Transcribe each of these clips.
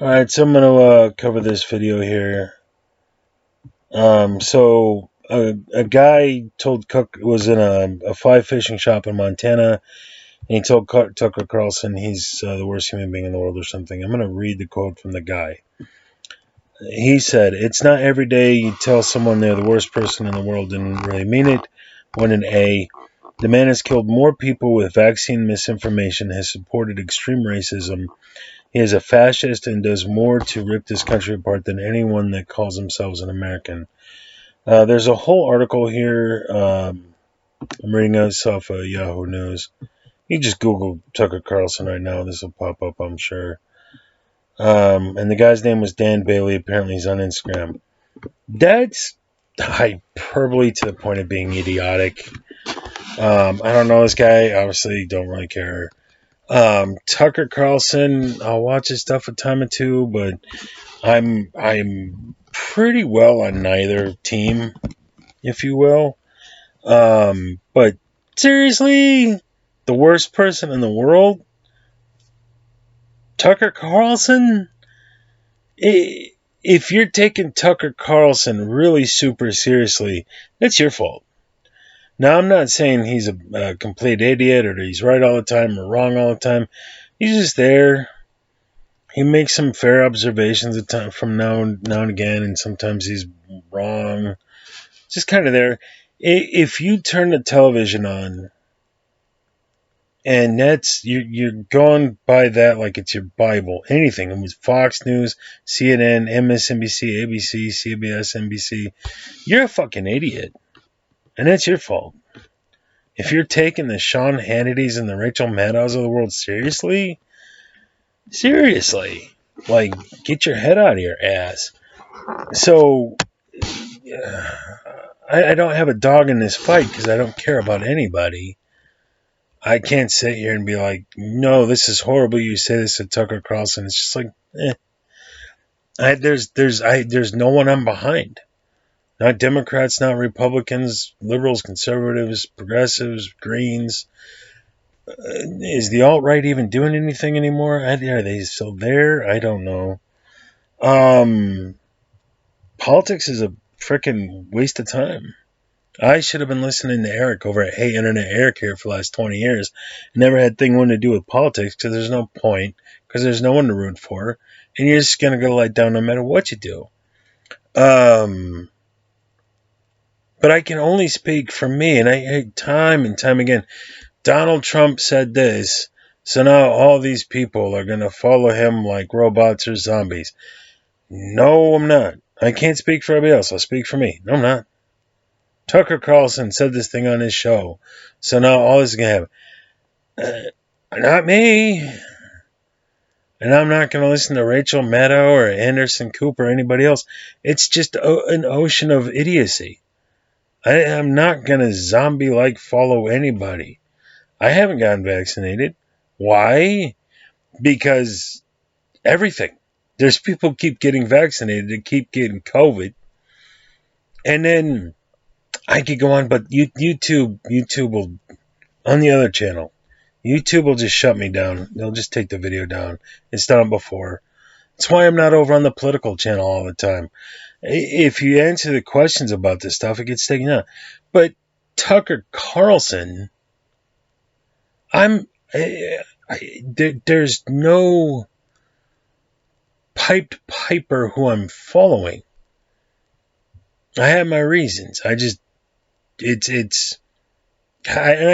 Alright, so I'm going to cover this video here. A guy told Cook was in a fly fishing shop in Montana, and he told Tucker Carlson he's the worst human being in the world or something. I'm going to read the quote from the guy. He said, "It's not every day you tell someone they're the worst person in the world and really mean it. When an A, the man has killed more people with vaccine misinformation, has supported extreme racism. He is a fascist and does more to rip this country apart than anyone that calls themselves an American." There's a whole article here. I'm reading this off of Yahoo News. You just Google Tucker Carlson right now. This will pop up, I'm sure. And the guy's name was Dan Bailey. Apparently, he's on Instagram. That's hyperbole to the point of being idiotic. I don't know this guy. Obviously, don't really care. Tucker Carlson, I'll watch his stuff a time or two, but I'm pretty well on neither team, if you will. But seriously, the worst person in the world, Tucker Carlson. If you're taking Tucker Carlson really super seriously, that's your fault. Now, I'm not saying he's a complete idiot or he's right all the time or wrong all the time. He's just there. He makes some fair observations from now and again, and sometimes he's wrong. Just kind of there. If you turn the television on, and you're going by that like it's your Bible. Anything. It was Fox News, CNN, MSNBC, ABC, CBS, NBC. You're a fucking idiot. And that's your fault. If you're taking the Sean Hannitys and the Rachel Maddows of the world seriously, like, get your head out of your ass. So, I don't have a dog in this fight because I don't care about anybody. I can't sit here and be like, no, this is horrible. You say this to Tucker Carlson. It's just like, there's no one I'm behind. Not Democrats, not Republicans, liberals, conservatives, progressives, Greens. Is the alt-right even doing anything anymore? Are they still there? I don't know. Politics is a freaking waste of time. I should have been listening to Eric over at Hey Internet Eric here for the last 20 years. Never had thing one to do with politics because there's no point, because there's no one to root for, and you're just going to go lie down no matter what you do. But I can only speak for me, and I time and time again, Donald Trump said this, so now all these people are going to follow him like robots or zombies. No, I'm not. I can't speak for everybody else. I'll speak for me. No, I'm not. Tucker Carlson said this thing on his show, so now all this is going to happen. Not me. And I'm not going to listen to Rachel Maddow or Anderson Cooper or anybody else. It's just an ocean of idiocy. I'm not going to zombie-like follow anybody. I haven't gotten vaccinated. Why? Because everything. There's people keep getting vaccinated and keep getting COVID. And then I could go on, but YouTube will, on the other channel, YouTube will just shut me down. They'll just take the video down. It's done it before. That's why I'm not over on the political channel all the time. If you answer the questions about this stuff, it gets taken out. But Tucker Carlson, there's no piped piper who I'm following. I have my reasons. I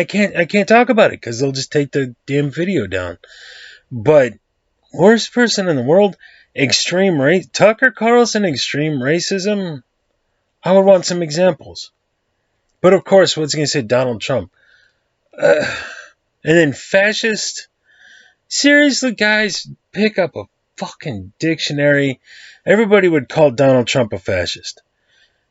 can't talk about it because they'll just take the damn video down. But worst person in the world, Tucker Carlson, extreme racism. I would want some examples. But of course, what's he going to say? Donald Trump. And then fascist. Seriously, guys, pick up a fucking dictionary. Everybody would call Donald Trump a fascist.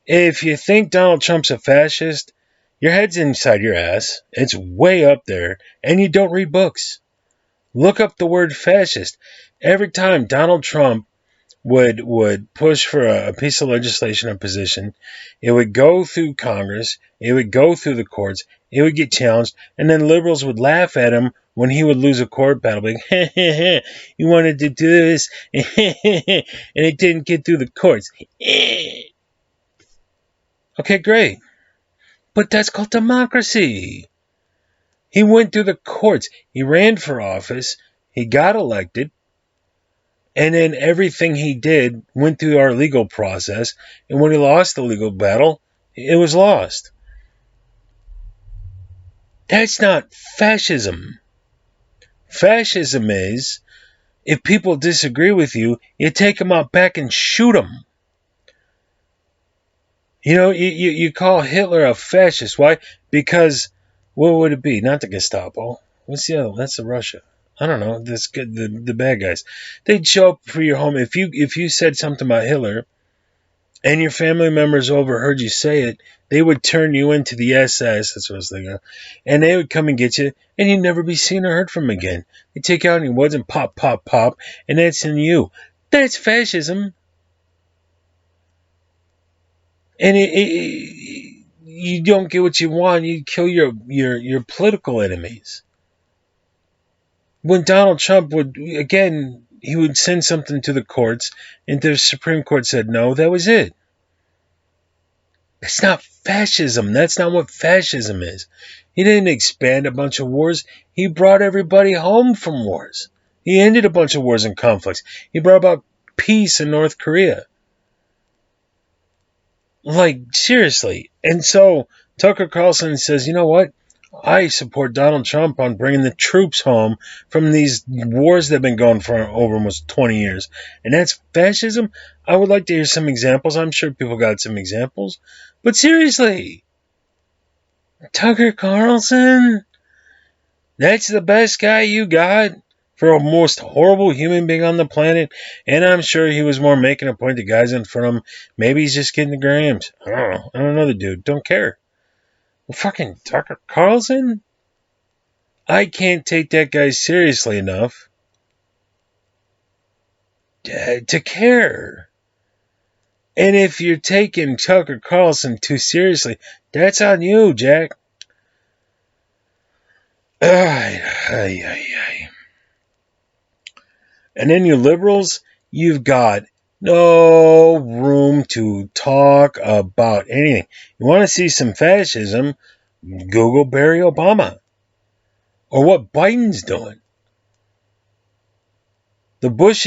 If you think Donald Trump's a fascist, your head's inside your ass. It's way up there, and you don't read books. Look up the word fascist. Every time Donald Trump would push for a piece of legislation or position, it would go through Congress, it would go through the courts, it would get challenged, and then liberals would laugh at him when he would lose a court battle, like, you wanted to do this, and it didn't get through the courts. Okay, great. But that's called democracy. He went through the courts. He ran for office. He got elected. And then everything he did went through our legal process. And when he lost the legal battle, it was lost. That's not fascism. Fascism is, if people disagree with you, you take them out back and shoot them. You know, you call Hitler a fascist. Why? Because, what would it be? Not the Gestapo. What's the other one? That's the Russia. I don't know. The bad guys. They'd show up for your home. If you said something about Hitler, and your family members overheard you say it, they would turn you into the SS, that's what I was thinking of, and they would come and get you, and you'd never be seen or heard from again. They'd take you out in the woods and pop, pop, pop, and that's in you. That's fascism. And you don't get what you want, you kill your political enemies. When Donald Trump would, again, he would send something to the courts, and the Supreme Court said no, that was it. It's not fascism. That's not what fascism is. He didn't expand a bunch of wars. He brought everybody home from wars. He ended a bunch of wars and conflicts. He brought about peace in North Korea. Like, seriously. And so Tucker Carlson says, you know what? I support Donald Trump on bringing the troops home from these wars that have been going for over almost 20 years. And that's fascism? I would like to hear some examples. I'm sure people got some examples. But seriously, Tucker Carlson? That's the best guy you got for a most horrible human being on the planet? And I'm sure he was more making a point to guys in front of him. Maybe he's just getting the grams. I don't know. I don't know the dude. Don't care. Well, fucking Tucker Carlson? I can't take that guy seriously enough to care. And if you're taking Tucker Carlson too seriously, that's on you, Jack. And then you liberals, you've got no room to talk about anything. You want to see some fascism? Google Barry Obama. Or what Biden's doing. The Bush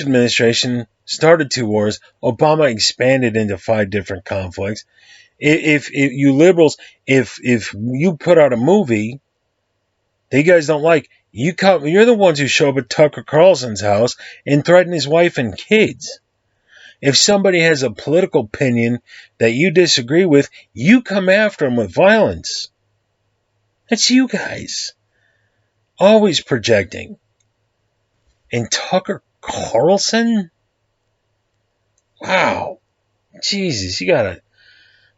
administration started 2 wars. Obama expanded into 5 different conflicts. If you liberals, if you put out a movie that you guys don't like, you're the ones who show up at Tucker Carlson's house and threaten his wife and kids. If somebody has a political opinion that you disagree with, you come after them with violence. That's you guys. Always projecting. And Tucker Carlson? Wow. Jesus, you gotta...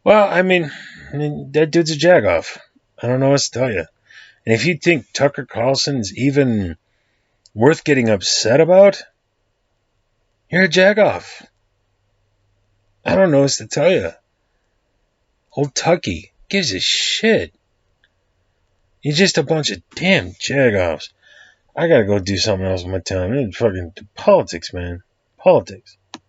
Well, I mean, that dude's a jagoff. I don't know what to tell you. And if you think Tucker Carlson's even worth getting upset about, you're a jagoff. I don't know what to tell you. Old Tucky gives a shit. You're just a bunch of damn jagoffs. I gotta go do something else with my time. Fucking politics, man. Politics.